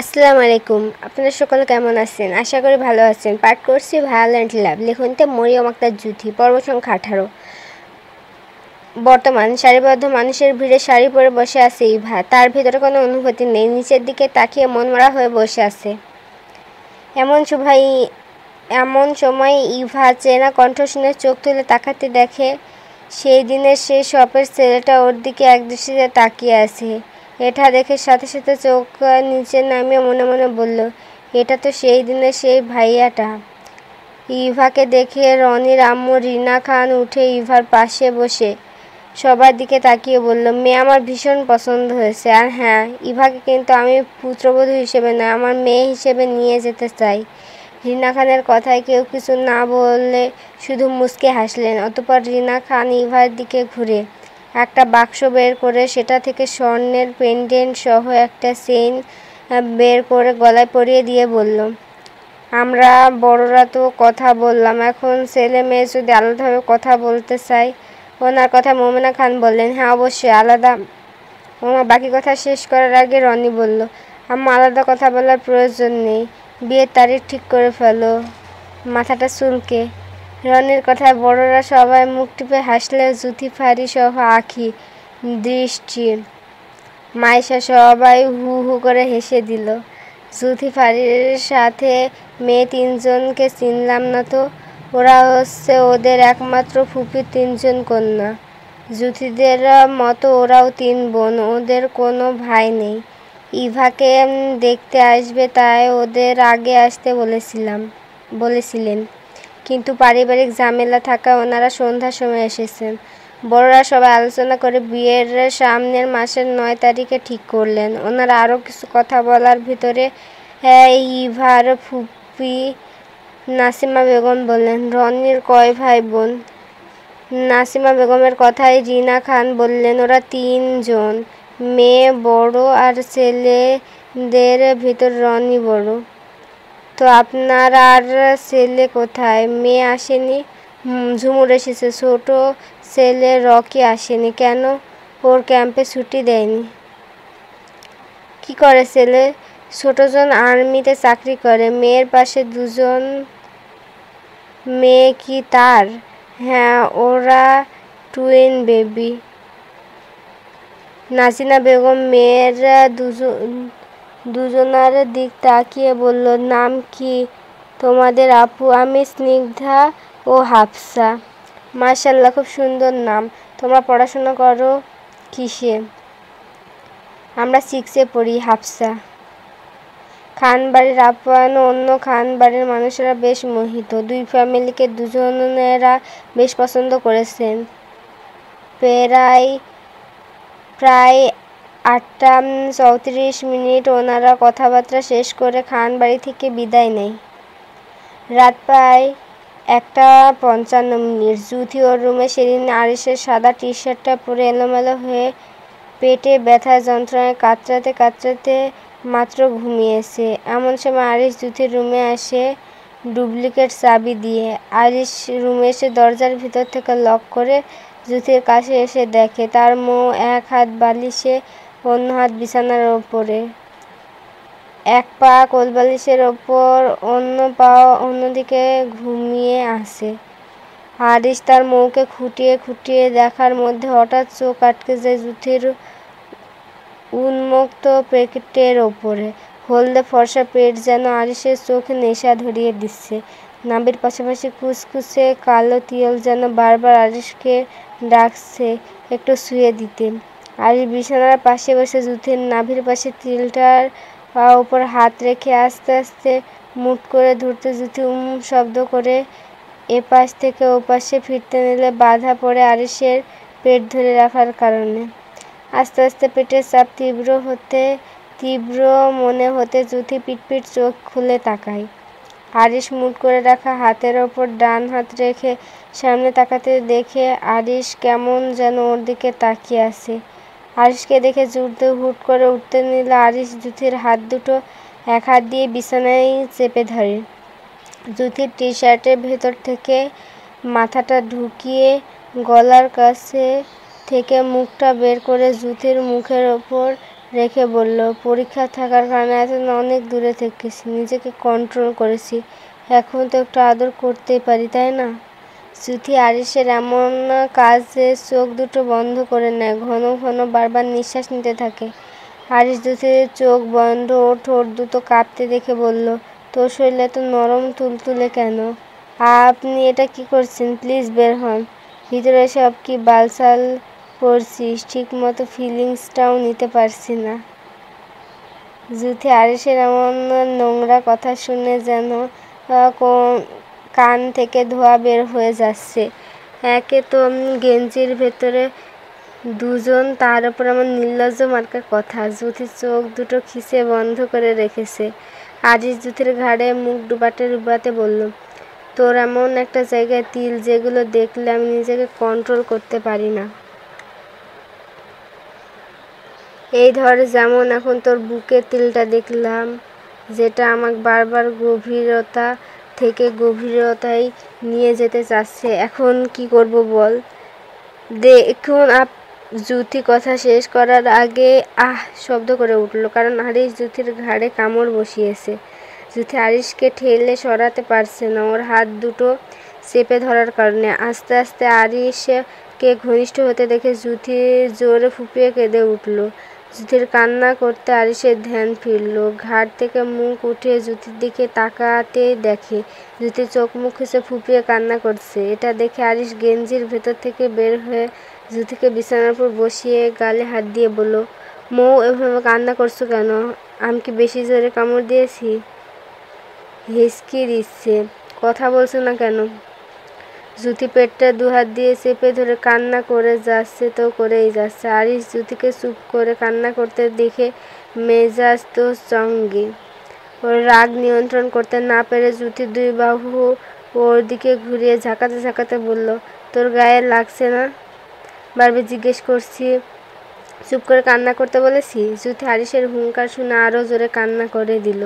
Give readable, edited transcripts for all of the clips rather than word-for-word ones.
আসসালামু আলাইকুম। আপনারা সকলে কেমন আছেন? আশা করি ভালো আছেন। পাঠ করছি ভায়োলেন্ট লাভ। লেখনীতে মরিয়ম আক্তার জুথি। পর্ব সংখ্যা 18। বর্তমান সারিবদ্ধ মানুষের ভিড়ে শাড়ি পরে বসে আছে ইভা। তার ভিতরে কোনো অনুভূতি নেই। নিচের দিকে তাকিয়ে মনমরা হয়ে বসে আছে। এমন সময় ইভা চেনা কণ্ঠ শুনে চোখ তুলে তাকাতে দেখে সেই দিনের সেই শপের ছেলেটা ওর দিকে একদৃষ্টিতে তাকিয়ে আছে। এটা দেখে সাথে সাথে চোখ নিচে নামিয়ে মনে মনে বলল, এটা তো সেই দিনের সেই ভাইয়াটা। ইভাকে দেখে রনির আম্মু রিনা খান উঠে ইভার পাশে বসে সবার দিকে তাকিয়ে বলল, মেয়ে আমার ভীষণ পছন্দ হয়েছে। আর হ্যাঁ, ইভাকে কিন্তু আমি পুত্রবধূ হিসেবে নয়, আমার মেয়ে হিসেবে নিয়ে যেতে চাই। রিনা খানের কথায় কেউ কিছু না বলে শুধু মুচকে হাসলেন। অতঃপর রিনা খান ইভার দিকে ঘুরে একটা বাক্স বের করে সেটা থেকে স্বর্ণের পেন্ডেন্ট সহ একটা চেইন বের করে গলায় পরিয়ে দিয়ে বলল, আমরা বড়রা তো কথা বললাম, এখন ছেলে মেয়ে যদি আলাদাভাবে কথা বলতে চাই। ওনার কথা মোমেনা খান বললেন, হ্যাঁ অবশ্যই আলাদা। বাকি কথা শেষ করার আগে রনি বলল, আম্মা আলাদা কথা বলার প্রয়োজন নেই, বিয়ের তারিখ ঠিক করে ফেলো। মাথাটা চুলকে রনির কথায় বড়রা সবাই মুখ টিপে হাসলেও জুথি ফারি সহ আঁখি, দৃষ্টি, মাইশা সবাই হু হু করে হেসে দিল। জুথি ফারির সাথে মেয়ে তিনজনকে চিনলাম না তো, ওরা হচ্ছে ওদের একমাত্র ফুপির তিনজন কন্যা। জুথিদের মতো ওরাও 3 বোন, ওদের কোনো ভাই নেই। ইভাকে দেখতে আসবে তাই ওদের আগে আসতে বলেছিলেন, কিন্তু পারিবারিক ঝামেলা থাকায় ওনারা সন্ধ্যার সময় এসেছেন। বড়রা সবাই আলোচনা করে বিয়ের সামনের মাসের 9 তারিখে ঠিক করলেন। ওনারা আরও কিছু কথা বলার ভিতরে ইভার ফুপি নাসিমা বেগম বললেন, রনির কয় ভাই বোন? নাসিমা বেগমের কথায় রিনা খান বললেন, ওরা 3 জন, মেয়ে বড় আর ছেলেদের ভিতর রনি বড়। তো আপনার আর ছেলে কোথায়? মেয়ে আসেনি? ঝুমুর এসেছে, ছোট ছেলে রকি আসেনি। কেন? ওর ক্যাম্পে ছুটি দেয়নি। কি করে ছেলে? ছোটজন আর্মিতে চাকরি করে, মেয়ের পাশে 2 জন। মেয়ে কি তার? হ্যাঁ, ওরা টুইন বেবি। নাসিনা বেগম মেয়ের দুজনার দিক তাকিয়ে বলল, নাম কি তোমাদের আপু? আমি স্নিগ্ধা ও হাফসা। মাশাআল্লাহ, খুব সুন্দর নাম। তোমরা পড়াশোনা করো কিসে? আমরা 6-এ পড়ি। হাফসা। খানবাড়ির আপ্যায়নে অন্য খানবাড়ির মানুষেরা বেশ মোহিত। 2 ফ্যামিলিকে দুজনেরা বেশ পছন্দ করেছেন। প্রায় 8টা 34 মিনিট ওনারা কথাবার্তা শেষ করে খানবাড়ি থেকে বিদায় নেয়। রাত প্রায় 1:55। জুথি ওর রুমে সেদিন আরিশের সাদা টি-শার্টটা পরে এলোমেলো হয়ে পেটে ব্যথার যন্ত্রণায় কাতরাতে কাতরাতে মাত্র ঘুমিয়েছে। এমন সময় আরিশ জুথির রুমে আসে ডুপ্লিকেট চাবি দিয়ে। আরিশ রুমে এসে দরজার ভিতর থেকে লক করে জুথির কাছে এসে দেখে তার বউ এক হাত বালিশে, অন্য হাত বিছানার ওপরে, এক পা কোলবালিশের ওপর, অন্য পা অন্যদিকে ঘুমিয়ে আছে। আরিশ তার বউকে খুঁটিয়ে খুঁটিয়ে দেখার মধ্যে হঠাৎ চোখ আটকে যায় জুথির উন্মুক্ত পেটের ওপরে। হলদে ফর্সা পেট যেন আরিশের চোখে নেশা ধরিয়ে দিচ্ছে। নাভির পাশাপাশি কুচকুচে কালো তিল যেন বারবার আরিশকে ডাকছে একটু ছুঁয়ে দিতে। আরিশ বিছানার পাশে বসে জুথির নাভির পাশে তিলটার উপর হাত রেখে আস্তে আস্তে মুট করে ধরতে জুথি শব্দ করে এপাশ থেকে ওপাশে ফিরতে নিলে বাধা পড়ে আরিশের পেট ধরে রাখার কারণে। আস্তে আস্তে পেটের চাপ তীব্র মনে হতে জুথি পিটপিট চোখ খুলে তাকায়। আরিশ মুট করে রাখা হাতের ওপর ডান হাত রেখে সামনে তাকাতে দেখে আরিশ কেমন যেন ওর দিকে তাকিয়ে আছে। আরিশকে দেখে জুথি হুট করে উঠতে নিলে আরিশ জুথির হাত দুটো এক হাত দিয়ে বিছানায় চেপে ধরে। জুথির টি-শার্টের ভেতর থেকে মাথাটা ঢুকিয়ে গলার কাছে থেকে মুখটা বের করে জুথির মুখের ওপর রেখে বলল, পরীক্ষা থাকার কারণে এতদিন অনেক দূরে থেকেছি, নিজেকে কন্ট্রোল করেছি, এখন তো একটু আদর করতেই পারি, তাই না? শ্রুতি আরিশের এমন কাজে চোখ দুটো বন্ধ করে নেয়, ঘন ঘন বারবার নিঃশ্বাস নিতে থাকে। আরিশ দ্যুতির চোখ বন্ধ ও ঠোঁট দুটো কাঁপতে দেখে বলল, তোর শরীর এত নরম তুলতুলে কেন? আপনি এটা কি করছেন? প্লিজ বের হন। ভিতরে সব কি বালছাল করছিস? ঠিক মতো ফিলিংসটাও নিতে পারছি না। যুথি আরিশের এমন নোংরা কথা শুনে যেন কান থেকে ধোঁয়া বের হয়ে যাচ্ছে। একে তো গেঞ্জির ভেতরে দুজন, তার উপর আমার নির্লজ্জ মার্কার কথা। যুথির চোখ দুটো খিচে বন্ধ করে রেখেছে। আরিশ যুথির ঘাড়ে মুখ ডুবাতে ডুবাতে বলল, তোর এমন একটা জায়গায় তিল যেগুলো দেখলে আমি নিজেকে কন্ট্রোল করতে পারি না। এই ধর যেমন এখন তোর বুকের তিলটা দেখলাম, যেটা আমাকে বারবার গভীরতা থেকে গভীরতায় নিয়ে যেতে চাচ্ছে। এখন কি করব বল? দেখুন যুথি কথা শেষ করার আগে শব্দ করে উঠল, কারণ আরিশ যুথির ঘাড়ে কামড় বসিয়েছে। যুথি আরিশকে ঠেলে সরাতে পারছে না, ওর হাত দুটো চেপে ধরার কারণে। আস্তে আস্তে আরিশকে ঘনিষ্ঠ হতে দেখে যুথি জোরে ফুঁপিয়ে কেঁদে উঠল। যুথির কান্না করতে আরিশের ধ্যান ফিরল। ঘাড় থেকে মুখ উঠিয়ে যুথির দিকে তাকাতে দেখে যুথি চোখ মুখ খুঁজে ফুঁপিয়ে কান্না করছে। এটা দেখে আরিশ গেঞ্জির ভেতর থেকে বের হয়ে যুথিকে বিছানার উপর বসিয়ে গালে হাত দিয়ে বলল, মৌ, এভাবে কান্না করছো কেন? আমি কি বেশি জোরে কামড় দিয়েছি? হিসকি দিচ্ছে, কথা বলছো না কেন? যুথি পেটটা দুহাত দিয়ে চেপে ধরে কান্না করে যাচ্ছে তো করেই যাচ্ছে। আরিশ যুথিকে চুপ করে কান্না করতে দেখে মেজাজ তো চঙ্গে। ওর রাগ নিয়ন্ত্রণ করতে না পেরে যুথির দুই বাহু ওর দিকে ঘুরিয়ে ঝাঁকাতে ঝাঁকাতে বলল, তোর গায়ে লাগছে না? বারবার জিজ্ঞেস করছি, চুপ করে কান্না করতে বলেছি? যুথি আরিশের হুঙ্কার শুনে আরও জোরে কান্না করে দিল।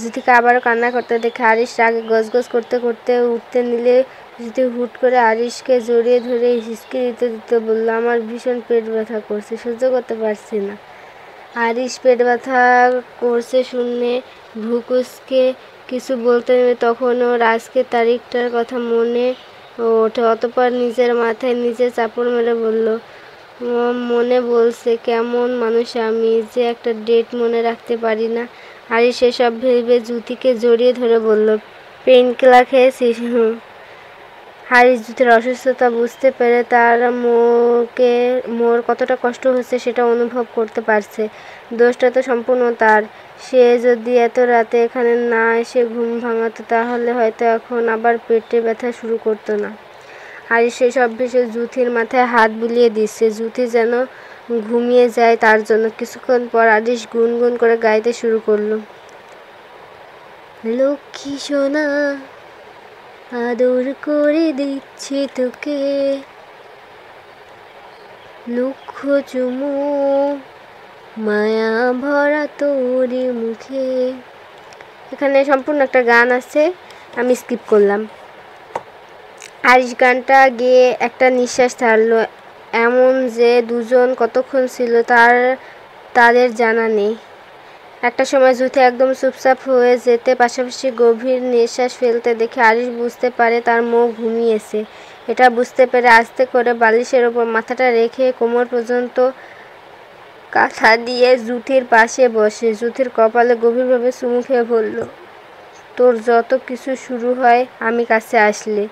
যুথিকে আবারও কান্না করতে দেখে আরিশ রাগে গজগজ করতে করতে উঠতে নিলে যুথি হুট করে আরিশকে জড়িয়ে ধরে হিসকি দিতে দিতে বলল, আমার ভীষণ পেট ব্যথা করছে, সহ্য করতে পারছি না। আরিশ পেট ব্যথা করছে শুনে ভুকুসকে কিছু বলতে নেবে তখন ওর আজকের তারিখটার কথা মনে ওঠে। অতঃপর নিজের মাথায় নিজে চাপড় মেরে বলল, মনে বলছে কেমন মানুষ আমি যে একটা ডেট মনে রাখতে পারি না। আরিশ সেসব ভেবে যুথিকে জড়িয়ে ধরে বলল, পেইন কিলার খেয়েছিস? আরিশ যুথির অসুস্থতা বুঝতে পেরে তার মোর কতটা কষ্ট হচ্ছে সেটা অনুভব করতে পারছে। দোষটা তো সম্পূর্ণ তার। সে যদি এত রাতে এখানে না এসে ঘুম ভাঙাতো তাহলে হয়তো এখন আবার পেটে ব্যথা শুরু করতো না। আরিশ সেসব ভেবে যুথির মাথায় হাত বুলিয়ে দিচ্ছে, যুথি যেন ঘুমিয়ে যায় তার জন্য। কিছুক্ষণ পর আরিশ গুনগুন করে গাইতে শুরু করলো, লক্ষ্মী সোনা, আদর করে দিচ্ছি তোকে, লক্ষ চুমু মায়া ভরা তোর মুখে। এখানে সম্পূর্ণ একটা গান আছে, আমি স্কিপ করলাম। আরিশ গানটা গেয়ে একটা নিঃশ্বাস ছাড়লো, এমন যে দুজন কতক্ষণ ছিল তাদের জানা নেই। একটা সময় যুথি একদম চুপচাপ হয়ে যেতে পাশাপাশি গভীর নিঃশ্বাস ফেলতে দেখে আরিশ বুঝতে পারে তার মুখ ঘুমিয়েছে। এটা বুঝতে পেরে আস্তে করে বালিশের ওপর মাথাটা রেখে কোমর পর্যন্ত কাঁথা দিয়ে যুথির পাশে বসে যুথির কপালে গভীরভাবে চুমু খেয়ে বলল, তোর যত কিছু শুরু হয় আমি কাছে আসলে,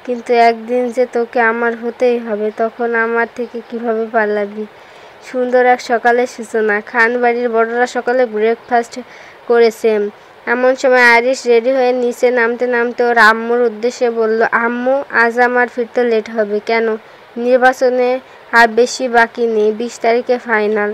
কিন্তু একদিন যে তোকে আমার হতেই হবে, তখন আমার থেকে কিভাবে পালাবি? সুন্দর এক সকালের সূচনা। খান বাড়ির বড়রা সকালে ব্রেকফাস্ট করেছে। এমন সময় আরিশ রেডি হয়ে নিচে নামতে নামতে ওর আম্মুর উদ্দেশ্যে বলল, আম্মু, আজ আমার ফিরতে লেট হবে। কেন? নির্বাচনে আর বেশি বাকি নেই, 20 তারিখে ফাইনাল।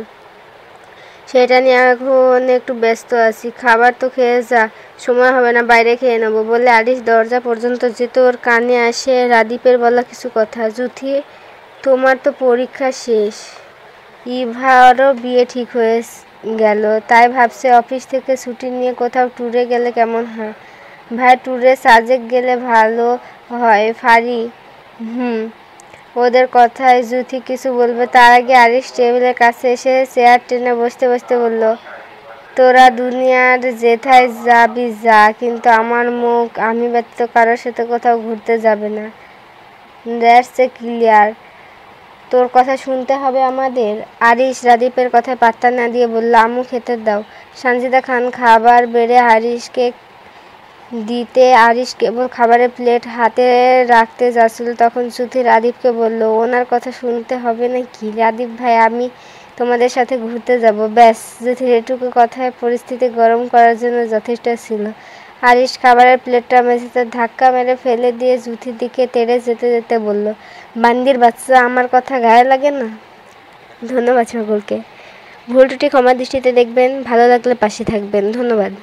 সেটা নিয়ে এখন একটু ব্যস্ত আছি। খাবার তো খেয়ে যা, সময় হবে না, বাইরে খেয়ে নেবো বলে আরিশ দরজা পর্যন্ত যেতে ওর কানে আসে রাদীপের বলা কিছু কথা। যুথি, তোমার তো পরীক্ষা শেষ, ইভারও বিয়ে ঠিক হয়ে গেল, তাই ভাবছে অফিস থেকে ছুটি নিয়ে কোথাও ট্যুরে গেলে কেমন হয়? ভাই, ট্যুরে সাজেক গেলে ভালো হয়। ফারি, ওদের কথায় জুথি কিছু বলবে তার আগে আরিশ টেবিলের কাছে এসে চেয়ার টেনে বসতে বসতে বলল, তোরা দুনিয়ার যেথায় যাবি যা, কিন্তু আমার মুখ আমি ব্যতীত কারোর সাথে কোথাও ঘুরতে যাবে না। That's a clear. তোর কথা শুনতে হবে আমাদের। আরিশ রাদীপের কথায় পাত্তা না দিয়ে বলল, আম্মু খেতে দাও। সানজিদা খান খাবার বেড়ে আরিশকে দিতে আরিশ কেবল খাবারের প্লেট হাতে রাখতে যাচ্ছিল, তখন জুথি রাদীপকে বলল, ওনার কথা শুনতে হবে নাকি? রাদীপ ভাই, আমি তোমাদের সাথে ঘুরতে যাব, ব্যাস। জুথির এটুকু কথায় পরিস্থিতি গরম করার জন্য যথেষ্ট ছিল। আরিশ খাবারের প্লেটটা মেঝেতে ধাক্কা মেরে ফেলে দিয়ে জুথির দিকে তেড়ে যেতে যেতে বলল, বান্দির বাচ্চা, আমার কথা গায়ে লাগে না? ধন্যবাদ সকলকে। ভুল ত্রুটি ক্ষমা দৃষ্টিতে দেখবেন, ভালো লাগলে পাশে থাকবেন। ধন্যবাদ।